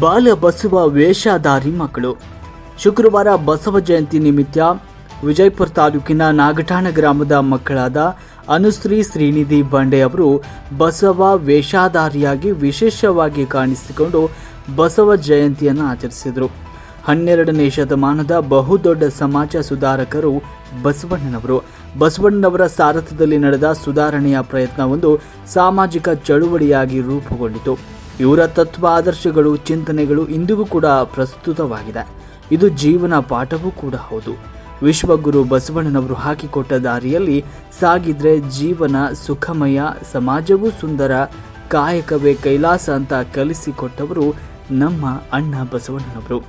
ಬಾಲ ಬಸವ ವೇಷಧಾರಿ ಮಕ್ಕಳು. ಶುಕ್ರವಾರ ಬಸವ ಜಯಂತಿ ನಿಮಿತ್ತ ವಿಜಯಪುರ ತಾಲೂಕಿನ ನಾಗಠಾಣ ಗ್ರಾಮದ ಮಕ್ಕಳಾದ ಅನುಶ್ರೀ ಶ್ರೀನಿಧಿ ಬಂಡೆ ಅವರು ಬಸವ ವೇಷಧಾರಿಯಾಗಿ ವಿಶೇಷವಾಗಿ ಕಾಣಿಸಿಕೊಂಡು ಬಸವ ಜಯಂತಿಯನ್ನು ಆಚರಿಸಿದರು. 12ನೇ ಶತಮಾನದ ಬಹುದೊಡ್ಡ ಸಮಾಜ ಸುಧಾರಕರು ಬಸವಣ್ಣನವರು. ಬಸವಣ್ಣನವರ ಸಾರಥ್ಯದಲ್ಲಿ ನಡೆದ ಸುಧಾರಣೆಯ ಪ್ರಯತ್ನವೊಂದು ಸಾಮಾಜಿಕ ಚಳುವಳಿಯಾಗಿ ರೂಪುಗೊಂಡಿತು. ಇವರ ತತ್ವ ಆದರ್ಶಗಳು, ಚಿಂತನೆಗಳು ಇಂದಿಗೂ ಕೂಡ ಪ್ರಸ್ತುತವಾಗಿದೆ. ಇದು ಜೀವನ ಪಾಠವೂ ಕೂಡ ಹೌದು. ವಿಶ್ವಗುರು ಬಸವಣ್ಣನವರು ಹಾಕಿಕೊಟ್ಟ ದಾರಿಯಲ್ಲಿ ಸಾಗಿದ್ರೆ ಜೀವನ ಸುಖಮಯ, ಸಮಾಜವೂ ಸುಂದರ, ಕಾಯಕವೇ ಕೈಲಾಸ ಅಂತ ಕಲಿಸಿಕೊಟ್ಟವರು ನಮ್ಮ ಅಣ್ಣ ಬಸವಣ್ಣನವರು.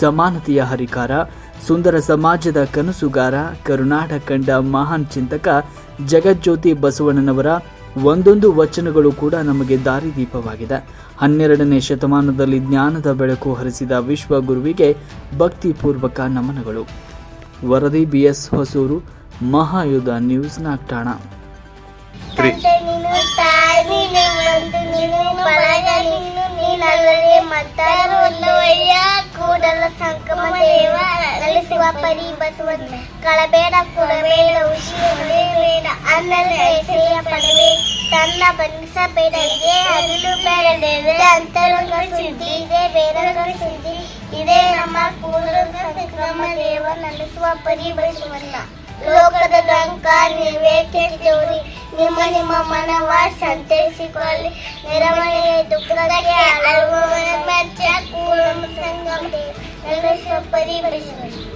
ಸಮಾನತೆಯ ಹರಿಕಾರ, ಸುಂದರ ಸಮಾಜದ ಕನಸುಗಾರ, ಕರುನಾಡ ಕಂಡ ಮಹಾನ್ ಚಿಂತಕ ಜಗಜ್ಯೋತಿ ಬಸವಣ್ಣನವರ ಒಂದೊಂದು ವಚನಗಳು ಕೂಡ ನಮಗೆ ದಾರಿದೀಪವಾಗಿದೆ. 12ನೇ ಶತಮಾನದಲ್ಲಿ ಜ್ಞಾನದ ಬೆಳಕು ಹರಿಸಿದ ವಿಶ್ವಗುರುವಿಗೆ ಭಕ್ತಿಪೂರ್ವಕ ನಮನಗಳು. ವರದಿ BS ಹೊಸೂರು, ಮಹಾಯುಧ ನ್ಯೂಸ್, ನಾಗಠಾಣ. ಕೂಡಲ ಸಂಕಮ ದೇವ ಕಲಿಸುವ ಪರಿ ಬಸವಣ್ಣ ಕಳಬೇಡ ಕುಡಬೇಡ ಉಸಿರೇಡ ಅನ್ನದ ಹೆಸರಿಯ ಪಡವೆ ತನ್ನ ಬಂಧಿಸಬೇಡಲಿಗೆ ಅಲ್ಲು ಬೇಡದೆ ಅಂತರಂಗ ಸುದ್ದಿ ಇದೆ ಬೇರಂಗ ಸುದ್ದಿ ಇದೇ ನಮ್ಮ ಕೂಡಲ ಸಂಕ್ರಮ ದೇವ ನಡೆಸುವ ಪರಿ ಬಸವಣ್ಣ. ಲೋಕದ ದಂಕ ನೀವೇ ಕೆಟ್ಟೋರಿ, ನಿಮ್ಮ ನಿಮ್ಮ ಮನವ ಸಂತೈಸಿಕೊಳ್ಳಿ, ನೆರವಣಿಗೆ ದುಃಖಕ್ಕೆ ಅಳಗುವ ಮೆಚ್ಚ ಕೂಡಲ ಸಂಗಮ ದೇವ ನಡೆಸುವ ಪರಿ ಬಸವಣ್ಣ.